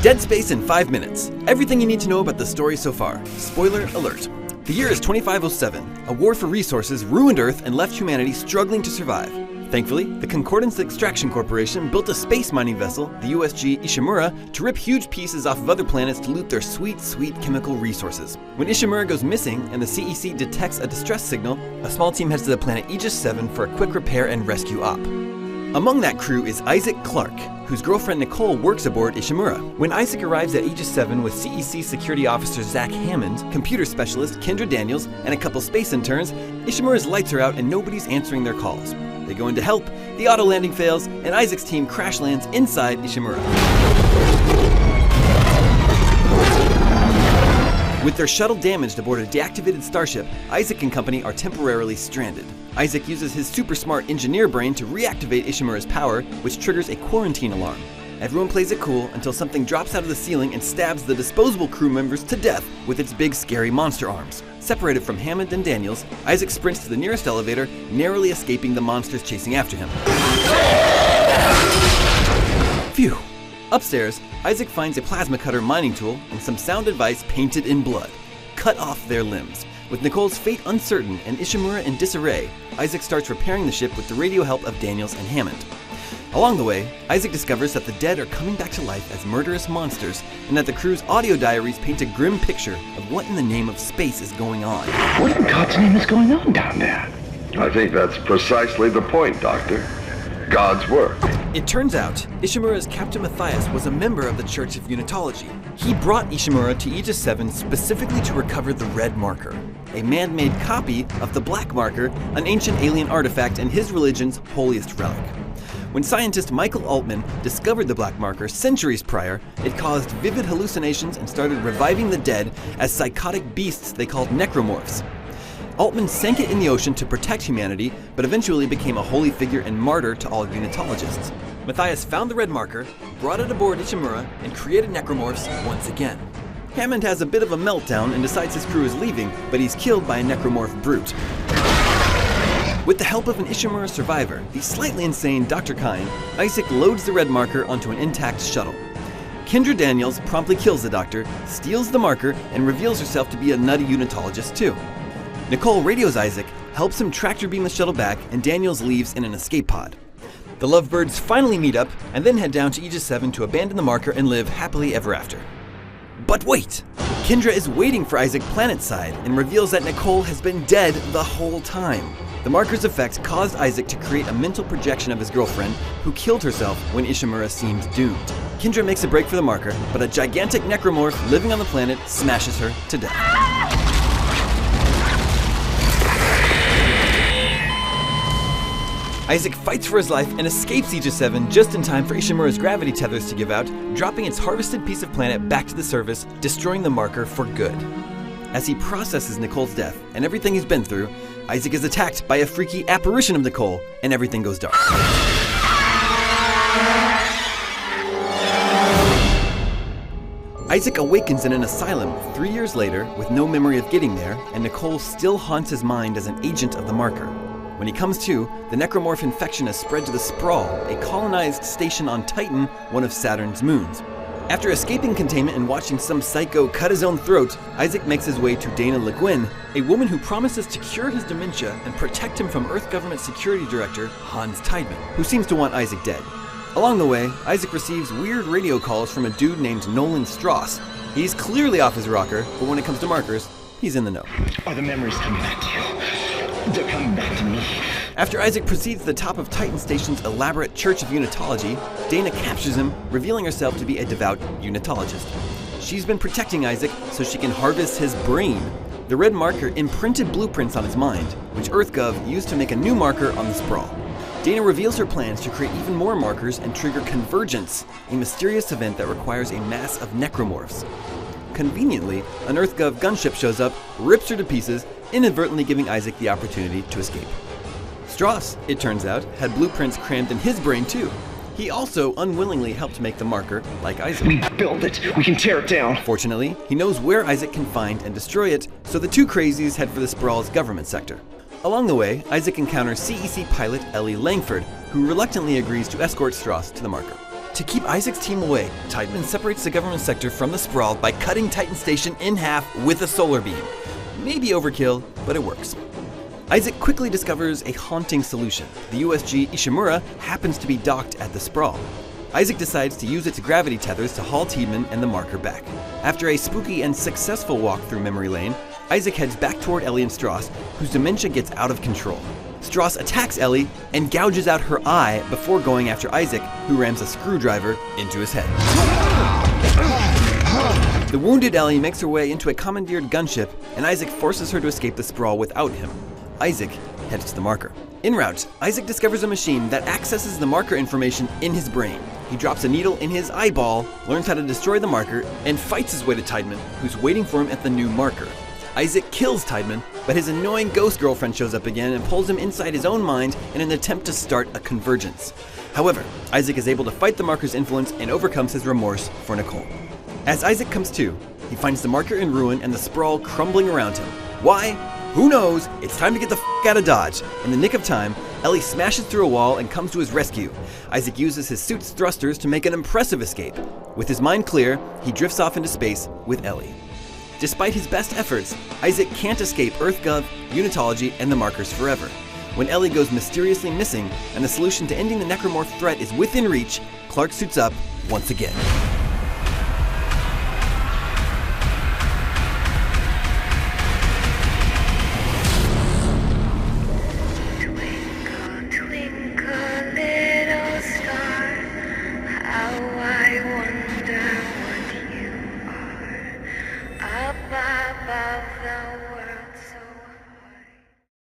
Dead Space in 5 minutes. Everything you need to know about the story so far. Spoiler alert. The year is 2507. A war for resources ruined Earth and left humanity struggling to survive. Thankfully, the Concordance Extraction Corporation built a space mining vessel, the USG Ishimura, to rip huge pieces off of other planets to loot their sweet, sweet chemical resources. When Ishimura goes missing and the CEC detects a distress signal, a small team heads to the planet Aegis 7 for a quick repair and rescue op. Among that crew is Isaac Clarke, whose girlfriend Nicole works aboard Ishimura. When Isaac arrives at Aegis 7 with CEC security officer Zach Hammond, computer specialist Kendra Daniels, and a couple space interns, Ishimura's lights are out and nobody's answering their calls. They go in to help, the auto landing fails, and Isaac's team crash lands inside Ishimura. With their shuttle damaged aboard a deactivated starship, Isaac and company are temporarily stranded. Isaac uses his super smart engineer brain to reactivate Ishimura's power, which triggers a quarantine alarm. Everyone plays it cool until something drops out of the ceiling and stabs the disposable crew members to death with its big scary monster arms. Separated from Hammond and Daniels, Isaac sprints to the nearest elevator, narrowly escaping the monsters chasing after him. Phew! Upstairs, Isaac finds a plasma cutter mining tool and some sound advice painted in blood. Cut off their limbs. With Nicole's fate uncertain and Ishimura in disarray, Isaac starts repairing the ship with the radio help of Daniels and Hammond. Along the way, Isaac discovers that the dead are coming back to life as murderous monsters, and that the crew's audio diaries paint a grim picture of what in the name of space is going on. What in God's name is going on down there? I think that's precisely the point, Doctor. God's work. It turns out, Ishimura's Captain Matthias was a member of the Church of Unitology. He brought Ishimura to Aegis 7 specifically to recover the red marker, a man-made copy of the black marker, an ancient alien artifact and his religion's holiest relic. When scientist Michael Altman discovered the black marker centuries prior, it caused vivid hallucinations and started reviving the dead as psychotic beasts they called necromorphs. Altman sank it in the ocean to protect humanity, but eventually became a holy figure and martyr to all Unitologists. Matthias found the red marker, brought it aboard Ishimura, and created necromorphs once again. Hammond has a bit of a meltdown and decides his crew is leaving, but he's killed by a necromorph brute. With the help of an Ishimura survivor, the slightly insane Dr. Kine, Isaac loads the red marker onto an intact shuttle. Kendra Daniels promptly kills the doctor, steals the marker, and reveals herself to be a nutty Unitologist too. Nicole radios Isaac, helps him tractor beam the shuttle back, and Daniels leaves in an escape pod. The lovebirds finally meet up, and then head down to Aegis 7 to abandon the marker and live happily ever after. But wait! Kendra is waiting for Isaac planetside and reveals that Nicole has been dead the whole time. The marker's effect caused Isaac to create a mental projection of his girlfriend, who killed herself when Ishimura seemed doomed. Kendra makes a break for the marker, but a gigantic necromorph living on the planet smashes her to death. Isaac fights for his life and escapes Aegis 7 just in time for Ishimura's gravity tethers to give out, dropping its harvested piece of planet back to the surface, destroying the marker for good. As he processes Nicole's death and everything he's been through, Isaac is attacked by a freaky apparition of Nicole, and everything goes dark. Isaac awakens in an asylum 3 years later with no memory of getting there, and Nicole still haunts his mind as an agent of the marker. When he comes to, the necromorph infection has spread to the Sprawl, a colonized station on Titan, one of Saturn's moons. After escaping containment and watching some psycho cut his own throat, Isaac makes his way to Dana Le Guin, a woman who promises to cure his dementia and protect him from Earth Government Security Director Hans Tideman, who seems to want Isaac dead. Along the way, Isaac receives weird radio calls from a dude named Nolan Strauss. He's clearly off his rocker, but when it comes to markers, he's in the know. Are the memories coming back to you? They're coming back to me. After Isaac proceeds to the top of Titan Station's elaborate Church of Unitology, Dana captures him, revealing herself to be a devout Unitologist. She's been protecting Isaac so she can harvest his brain. The red marker imprinted blueprints on his mind, which EarthGov used to make a new marker on the Sprawl. Dana reveals her plans to create even more markers and trigger Convergence, a mysterious event that requires a mass of necromorphs. Conveniently, an EarthGov gunship shows up, rips her to pieces, inadvertently giving Isaac the opportunity to escape. Strauss, it turns out, had blueprints crammed in his brain too. He also unwillingly helped make the marker, like Isaac. We build it, we can tear it down. Fortunately, he knows where Isaac can find and destroy it, so the two crazies head for the Sprawl's government sector. Along the way, Isaac encounters CEC pilot Ellie Langford, who reluctantly agrees to escort Strauss to the marker. To keep Isaac's team away, Tideman separates the government sector from the Sprawl by cutting Titan Station in half with a solar beam. Maybe overkill, but it works. Isaac quickly discovers a haunting solution. The USG Ishimura happens to be docked at the Sprawl. Isaac decides to use its gravity tethers to haul Tideman and the marker back. After a spooky and successful walk through memory lane, Isaac heads back toward Ellie and Strauss, whose dementia gets out of control. Strauss attacks Ellie and gouges out her eye before going after Isaac, who rams a screwdriver into his head. The wounded Ellie makes her way into a commandeered gunship, and Isaac forces her to escape the Sprawl without him. Isaac heads to the marker. En route, Isaac discovers a machine that accesses the marker information in his brain. He drops a needle in his eyeball, learns how to destroy the marker, and fights his way to Tideman, who's waiting for him at the new marker. Isaac kills Tideman, but his annoying ghost girlfriend shows up again and pulls him inside his own mind in an attempt to start a convergence. However, Isaac is able to fight the marker's influence and overcomes his remorse for Nicole. As Isaac comes to, he finds the marker in ruin and the Sprawl crumbling around him. Why? Who knows? It's time to get the f*** out of Dodge. In the nick of time, Ellie smashes through a wall and comes to his rescue. Isaac uses his suit's thrusters to make an impressive escape. With his mind clear, he drifts off into space with Ellie. Despite his best efforts, Isaac can't escape EarthGov, Unitology, and the markers forever. When Ellie goes mysteriously missing and the solution to ending the necromorph threat is within reach, Clark suits up once again.